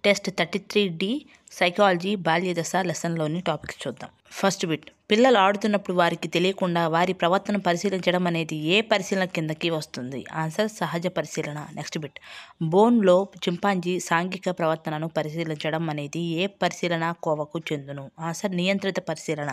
Test 33D psychology బాల్యదశ లెసన్లోని topics చూద్దాం. First bit, పిల్లలు ఆడుతున్నప్పుడు వారికి తెలియకుండా వారి ప్రవర్తన పరిశీలించడం అనేది ఏ పరిశీలన కిందకి వస్తుంది? ఆన్సర్ సహజ పరిశీలన. నెక్స్ట్ బిట్, బోన్లో చింపాంజీ సాంఘిక ప్రవర్తనను పరిశీలించడం అనేది ఏ పరిశీలన కోవకు చెందును? ఆన్సర్ నియంత్రిత పరిశీలన.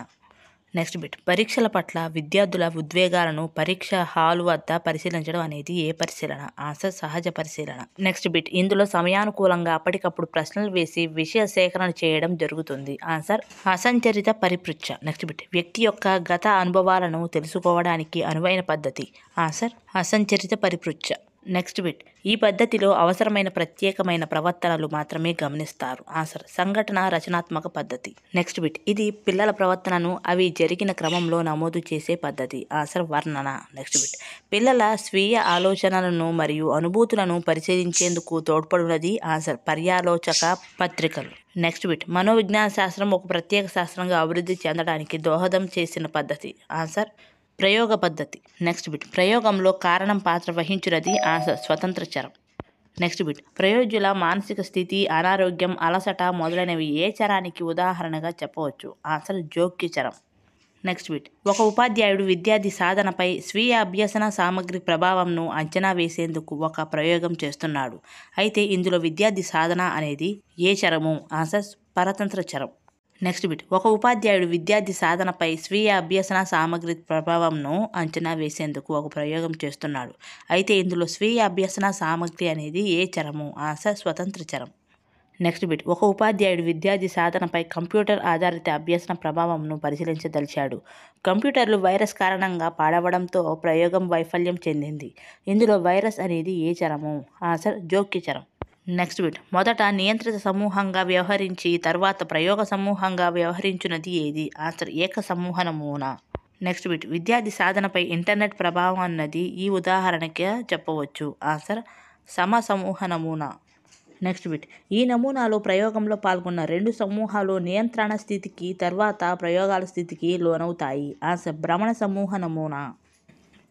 నెక్స్ట్ బిట్, పరీక్షల పట్ల విద్యార్థుల ఉద్వేగాలను పరీక్ష హాలు వద్ద పరిశీలించడం అనేది ఏ పరిశీలన? ఆన్సర్ సహజ పరిశీలన. నెక్స్ట్ బిట్, ఇందులో సమయానుకూలంగా అప్పటికప్పుడు ప్రశ్నలు వేసి విషయ సేకరణ చేయడం జరుగుతుంది. ఆన్సర్ అసంచరిత పరిపృచ్ఛ. నెక్స్ట్ బిట్, వ్యక్తి యొక్క గత అనుభవాలను తెలుసుకోవడానికి అనువైన పద్ధతి? ఆన్సర్ అసంచరిత పరిపృచ్ఛ. నెక్స్ట్ బిట్, ఈ పద్ధతిలో అవసరమైన ప్రత్యేకమైన ప్రవర్తనలు మాత్రమే గమనిస్తారు. ఆన్సర్ సంఘటన రచనాత్మక పద్ధతి. నెక్స్ట్ బిట్, ఇది పిల్లల ప్రవర్తనను అవి జరిగిన క్రమంలో నమోదు చేసే పద్ధతి. ఆన్సర్ వర్ణన. నెక్స్ట్ బిట్, పిల్లల స్వీయ ఆలోచనలను మరియు అనుభూతులను పరిశీలించేందుకు తోడ్పడునది. ఆన్సర్ పర్యాలోచక పత్రికలు. నెక్స్ట్ బిట్, మనోవిజ్ఞాన శాస్త్రం ఒక ప్రత్యేక శాస్త్రంగా అభివృద్ధి చెందడానికి దోహదం చేసిన పద్ధతి? ఆన్సర్ ప్రయోగ పద్ధతి. నెక్స్ట్ బిట్, ప్రయోగంలో కారణం పాత్ర వహించినది? ఆన్సర్ స్వతంత్ర చరం. నెక్స్ట్ బిట్, ప్రయోజుల మానసిక స్థితి, అనారోగ్యం, అలసట మొదలైనవి ఏ చరానికి ఉదాహరణగా చెప్పవచ్చు? ఆన్సర్ జోక్య చరం. నెక్స్ట్ బిట్, ఒక ఉపాధ్యాయుడు విద్యార్థి సాధనపై స్వీయ అభ్యసన సామగ్రి ప్రభావంను అంచనా వేసేందుకు ఒక ప్రయోగం చేస్తున్నాడు. అయితే ఇందులో విద్యార్థి సాధన అనేది ఏ చరము? ఆన్సర్ పరతంత్ర చరం. నెక్స్ట్ బిట్, ఒక ఉపాధ్యాయుడు విద్యార్థి సాధనపై స్వీయ అభ్యసన సామగ్రి ప్రభావంను అంచనా వేసేందుకు ఒక ప్రయోగం చేస్తున్నాడు. అయితే ఇందులో స్వీయ అభ్యసన సామగ్రి అనేది ఏ చరము? ఆన్సర్ స్వతంత్ర చరం. నెక్స్ట్ బిట్, ఒక ఉపాధ్యాయుడు విద్యార్థి సాధనపై కంప్యూటర్ ఆధారిత అభ్యసన ప్రభావంను పరిశీలించదలిచాడు. కంప్యూటర్లు వైరస్ కారణంగా పాడవడంతో ప్రయోగం వైఫల్యం చెందింది. ఇందులో వైరస్ అనేది ఏ చరము? ఆన్సర్ జోక్య చరం. నెక్స్ట్ బిట్, మొదట నియంత్రిత సమూహంగా వ్యవహరించి తర్వాత ప్రయోగ సమూహంగా వ్యవహరించున్నది ఏది? ఆన్సర్ ఏక సమూహ నమూనా. నెక్స్ట్ బిట్, విద్యార్థి సాధనపై ఇంటర్నెట్ ప్రభావం అన్నది ఈ ఉదాహరణగా చెప్పవచ్చు. ఆన్సర్ సమూహ నమూనా. నెక్స్ట్ బిట్, ఈ నమూనాలో ప్రయోగంలో పాల్గొన్న రెండు సమూహాలు నియంత్రణ స్థితికి తర్వాత ప్రయోగాల స్థితికి లోనవుతాయి. ఆన్సర్ భ్రమణ సమూహ నమూనా.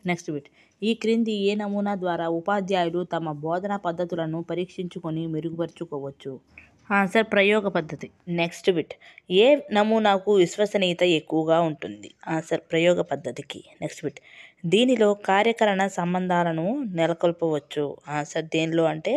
నెక్స్ట్ బిట్, ఈ క్రింది ఏ నమూనా ద్వారా ఉపాధ్యాయులు తమ బోధనా పద్ధతులను పరీక్షించుకొని మెరుగుపరుచుకోవచ్చు? ఆన్సర్ ప్రయోగ పద్ధతి. నెక్స్ట్ బిట్, ఏ నమూనాకు విశ్వసనీయత ఎక్కువగా ఉంటుంది? ఆన్సర్ ప్రయోగ పద్ధతికి. నెక్స్ట్ బిట్, దీనిలో కార్యకరణ సంబంధాలను నెలకొల్పవచ్చు. ఆన్సర్ దేనిలో అంటే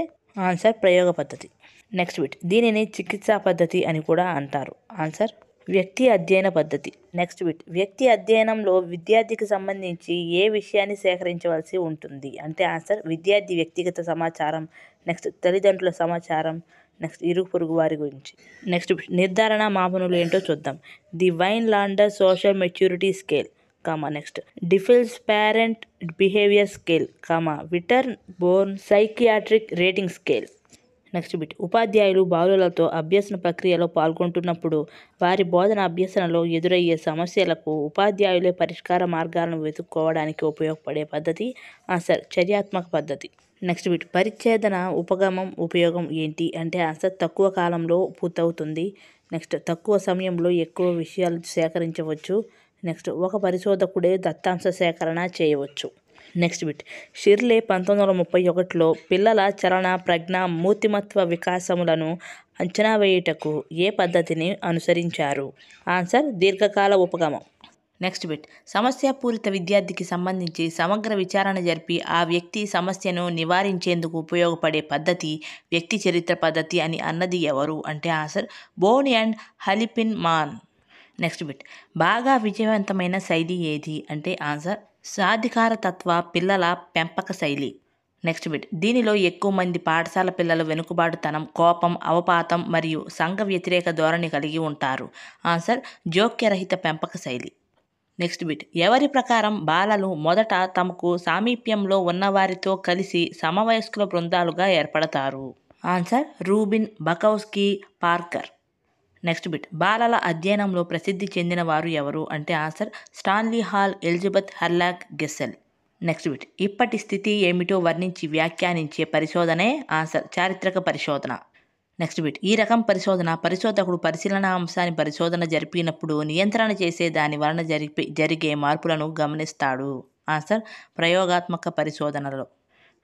ఆన్సర్ ప్రయోగ పద్ధతి. నెక్స్ట్ బిట్, దీనిని చికిత్సా పద్ధతి అని కూడా అంటారు. ఆన్సర్ వ్యక్తి అధ్యయన పద్ధతి. నెక్స్ట్ బిట్, వ్యక్తి అధ్యయనంలో విద్యార్థికి సంబంధించి ఏ విషయాన్ని సేకరించవలసి ఉంటుంది? అంటే ఆన్సర్ విద్యార్థి వ్యక్తిగత సమాచారం, నెక్స్ట్ తల్లిదండ్రుల సమాచారం, నెక్స్ట్ ఇరుగు పొరుగు వారి గురించి. నెక్స్ట్ బిట్, నిర్ధారణ మాపనులు ఏంటో చూద్దాం. The Vineland social maturity scale, next డిఫిల్స్ parent behaviour scale, Wittenborn psychiatric rating scale. Next bit, ఉపాధ్యాయులు బాలులతో అభ్యసన ప్రక్రియలో పాల్గొంటున్నప్పుడు వారి బోధన అభ్యసనలో ఎదురయ్యే సమస్యలకు ఉపాధ్యాయులే పరిష్కార మార్గాలను వెతుక్కోవడానికి ఉపయోగపడే పద్ధతి? ఆన్సర్ చర్యాత్మక పద్ధతి. నెక్స్ట్ బిట్, పరిచ్ఛేదన ఉపగమం ఉపయోగం ఏంటి? అంటే ఆన్సర్ తక్కువ కాలంలో పూర్తవుతుంది. నెక్స్ట్ తక్కువ సమయంలో ఎక్కువ విషయాలు సేకరించవచ్చు. నెక్స్ట్ ఒక పరిశోధకుడే దత్తాంశ సేకరణ చేయవచ్చు. నెక్స్ట్ బిట్, షిర్లే 1931లో పిల్లల చలన, ప్రజ్ఞ, మూర్తిమత్వ వికాసములను అంచనా వేయుటకు ఏ పద్ధతిని అనుసరించారు? ఆన్సర్ దీర్ఘకాల ఉపగమం. నెక్స్ట్ బిట్, సమస్యాపూరిత విద్యార్థికి సంబంధించి సమగ్ర విచారణ జరిపి ఆ వ్యక్తి సమస్యను నివారించేందుకు ఉపయోగపడే పద్ధతి వ్యక్తి చరిత్ర పద్ధతి అని అన్నది ఎవరు? అంటే answer Bonney and Halpin Mann. Next bit, బాగా విజయవంతమైన శైలి ఏది? అంటే ఆన్సర్ సాధికార తత్వ పిల్లల పెంపక శైలి. నెక్స్ట్ బిట్, దీనిలో ఎక్కువ మంది పాఠశాల పిల్లలు వెనుకబాటుతనం, కోపం, అవపాతం మరియు సంఘ వ్యతిరేక ధోరణి కలిగి ఉంటారు. ఆన్సర్ జోక్యరహిత పెంపక శైలి. నెక్స్ట్ బిట్, ఎవరి ప్రకారం బాలలు మొదట తమకు సామీప్యంలో ఉన్నవారితో కలిసి సమవయస్కుల బృందాలుగా ఏర్పడతారు? Answer Rubin, Bukowski, Parker. Next bit, బాలల అధ్యయనంలో ప్రసిద్ధి చెందిన వారు ఎవరు? అంటే answer Stanley Hall, Elizabeth Hurlock Gesell. Next bit, ఇప్పటి స్థితి ఏమిటో వర్ణించి వ్యాఖ్యానించే పరిశోధనే ఆన్సర్ చారిత్రక పరిశోధన. నెక్స్ట్ బిట్, ఈ రకం పరిశోధకుడు పరిశీలన అంశాన్ని పరిశోధన జరిపినప్పుడు నియంత్రణ చేసే దాని వలన జరిగే మార్పులను గమనిస్తాడు. ఆన్సర్ ప్రయోగాత్మక పరిశోధనలో.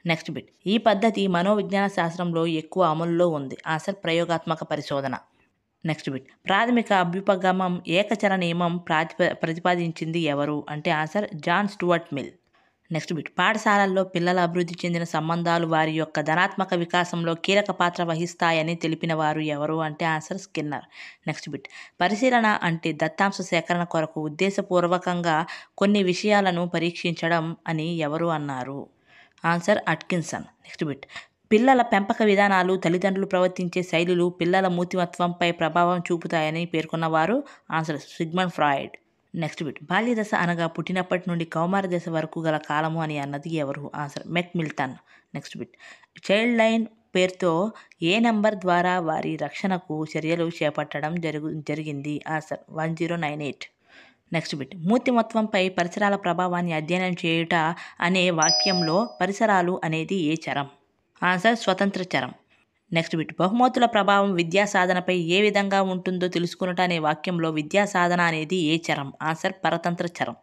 నెక్స్ట్ బిట్ ఈ పద్ధతి మనోవిజ్ఞాన శాస్త్రంలో ఎక్కువ అమలులో ఉంది. ఆన్సర్ ప్రయోగాత్మక పరిశోధన. నెక్స్ట్ బిట్ ప్రాథమిక అభ్యుపగమం ఏకచర నియమం ప్రతిపాదించింది ఎవరు అంటే answer John Stuart Mill. Next bit పాఠశాలల్లో పిల్లల అభివృద్ధి చెందిన సంబంధాలు వారి యొక్క ధనాత్మక వికాసంలో కీలక పాత్ర వహిస్తాయని తెలిపిన వారు ఎవరు అంటే ఆన్సర్ స్కిన్నర్. నెక్స్ట్ బిట్ పరిశీలన అంటే దత్తాంశ సేకరణ కొరకు ఉద్దేశపూర్వకంగా కొన్ని విషయాలను పరీక్షించడం అని ఎవరు అన్నారు? Answer Atkinson. నెక్స్ట్ బిట్ పిల్లల పెంపక విధానాలు తల్లిదండ్రులు ప్రవర్తించే శైలులు పిల్లల మూర్తిమత్వంపై ప్రభావం చూపుతాయని పేర్కొన్నవారు answer Sigmund Freud. Next bit బాల్యదశ అనగా పుట్టినప్పటి నుండి కౌమార దశ వరకు గల కాలము అని అన్నది ఎవరు? Answer McMilton. Next bit child line పేరుతో ఏ నెంబర్ ద్వారా వారి రక్షణకు చర్యలు చేపట్టడం జరిగింది? ఆన్సర్ 1098. నెక్స్ట్ బిట్ మూర్తిమత్వంపై పరిసరాల ప్రభావాన్ని అధ్యయనం చేయుట అనే వాక్యంలో పరిసరాలు అనేది ఏ చరం? ఆన్సర్ స్వతంత్ర చరం. నెక్స్ట్ బిట్ బహుమతుల ప్రభావం విద్యా సాధనపై ఏ విధంగా ఉంటుందో తెలుసుకున్నట అనే వాక్యంలో విద్యా సాధన అనేది ఏ చరం? ఆన్సర్ పరతంత్ర చరం.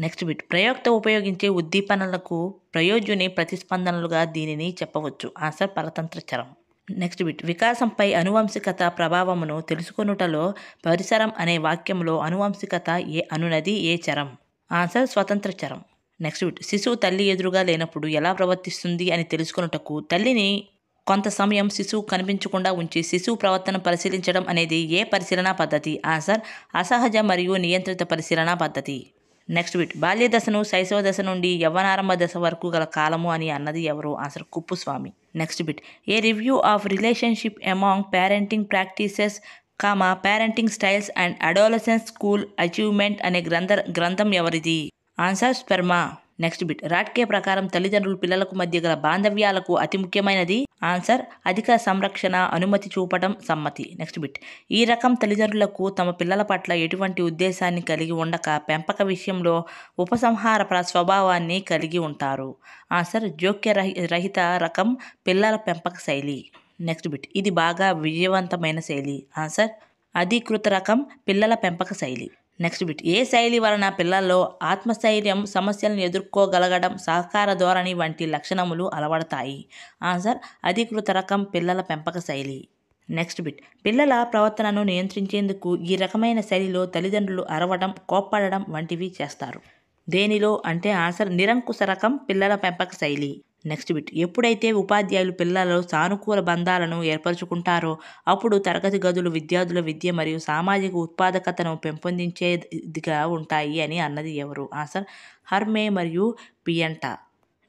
నెక్స్ట్ బిట్ ప్రయోక్త ఉపయోగించే ఉద్దీపనలకు ప్రయోజుని ప్రతిస్పందనలుగా దీనిని చెప్పవచ్చు. ఆన్సర్ పరతంత్ర చరం. నెక్స్ట్ బిట్ వికాసంపై అనువంశికత ప్రభావమును తెలుసుకొనుటలో పరిసరం అనే వాక్యంలో అనువంశికత అనునది ఏ చరం? ఆన్సర్ స్వతంత్ర చరం. నెక్స్ట్ బిట్ శిశువు తల్లి ఎదురుగా లేనప్పుడు ఎలా ప్రవర్తిస్తుంది అని తెలుసుకొనుటకు తల్లిని కొంత సమయం శిశువు కనిపించకుండా ఉంచి శిశువు ప్రవర్తన పరిశీలించడం అనేది ఏ పరిశీలనా పద్ధతి? ఆన్సర్ అసహజ మరియు నియంత్రిత పరిశీలనా పద్ధతి. నెక్స్ట్ బిట్ బాల్య దశను శైశవ దశ నుండి యవ్వనారంభ దశ వరకు గల కాలము అని అన్నది ఎవరు? Answer Kuppuswamy. Next bit A review of relationship among parenting practices parenting styles and adolescence school achievement అనే గ్రంథం ఎవరిది? ఆన్సర్ స్పెర్మా. నెక్స్ట్ బిట్ రాట్కే ప్రకారం తల్లిదండ్రులు పిల్లలకు మధ్య గల బాంధవ్యాలకు అతి ముఖ్యమైనది? ఆన్సర్ అధిక సంరక్షణ అనుమతి చూపడం సమ్మతి. నెక్స్ట్ బిట్ ఈ రకం తల్లిదండ్రులకు తమ పిల్లల పట్ల ఎటువంటి ఉద్దేశాన్ని కలిగి ఉండక పెంపక విషయంలో ఉపసంహార స్వభావాన్ని కలిగి ఉంటారు. ఆన్సర్ జోక్య రహిత రకం పిల్లల పెంపక శైలి. నెక్స్ట్ బిట్ ఇది బాగా విజయవంతమైన శైలి. ఆన్సర్ అధీకృత రకం పిల్లల పెంపక శైలి. నెక్స్ట్ బిట్ ఏ శైలి వలన పిల్లల్లో ఆత్మస్థైర్యం, సమస్యలను ఎదుర్కోగలగడం, సహకార ధోరణి వంటి లక్షణములు అలవడతాయి? ఆన్సర్ అధీకృత రకం పిల్లల పెంపక శైలి. నెక్స్ట్ బిట్ పిల్లల ప్రవర్తనను నియంత్రించేందుకు ఈ రకమైన శైలిలో తల్లిదండ్రులు అరవడం, కోప్పడడం వంటివి చేస్తారు. దేనిలో అంటే ఆన్సర్ నిరంకుశ రకం పిల్లల పెంపక శైలి. నెక్స్ట్ బిట్ ఎప్పుడైతే ఉపాధ్యాయులు పిల్లలలో సానుకూల బంధాలను ఏర్పరచుకుంటారో అప్పుడు తరగతి గదులు విద్యార్థుల విద్య మరియు సామాజిక ఉత్పాదకతను పెంపొందించేదిగా ఉంటాయి అని అన్నది ఎవరు? ఆన్సర్ హర్మే మరియు పియంటా.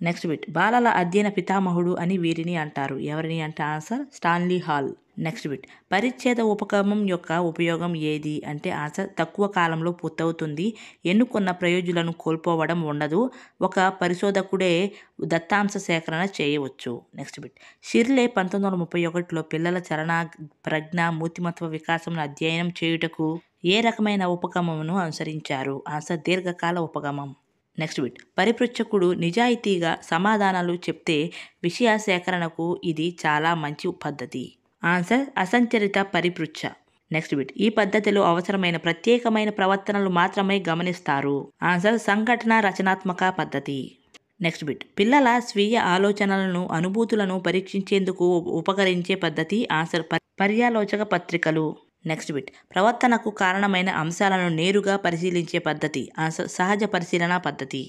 నెక్స్ట్ బిట్ బాలల అధ్యయన పితామహుడు అని వీరిని అంటారు. ఎవరిని అంటే answer Stanley Hall. Next bit పరిచ్ఛేద ఉపగమం యొక్క ఉపయోగం ఏది అంటే ఆన్సర్ తక్కువ కాలంలో పూర్తవుతుంది, ఎన్నుకున్న ప్రయోజనాలను కోల్పోవడం ఉండదు, ఒక పరిశోధకుడే దత్తాంశ సేకరణ చేయవచ్చు. నెక్స్ట్ బిట్ షిర్లే 1931లో పిల్లల చలన ప్రజ్ఞ మూర్తిమత్వ వికాసం అధ్యయనం చేయుటకు ఏ రకమైన ఉపగమమును అనుసరించారు? ఆన్సర్ దీర్ఘకాల ఉపగమం. నెక్స్ట్ బిట్ పరిపృచ్ఛకుడు నిజాయితీగా సమాధానాలు చెప్తే విషయ సేకరణకు ఇది చాలా మంచి పద్ధతి. ఆన్సర్ అసంచరిత పరిపృచ్ఛ. నెక్స్ట్ బిట్ ఈ పద్ధతిలో అవసరమైన ప్రత్యేకమైన ప్రవర్తనలు మాత్రమే గమనిస్తారు. ఆన్సర్ సంఘటన రచనాత్మక పద్ధతి. నెక్స్ట్ బిట్ పిల్లల స్వీయ ఆలోచనలను, అనుభూతులను పరీక్షించేందుకు ఉపకరించే పద్ధతి? ఆన్సర్ పర్యాలోచక పత్రికలు. నెక్స్ట్ బిట్ ప్రవర్తనకు కారణమైన అంశాలను నేరుగా పరిశీలించే పద్ధతి? ఆన్సర్ సహజ పరిశీలన పద్ధతి.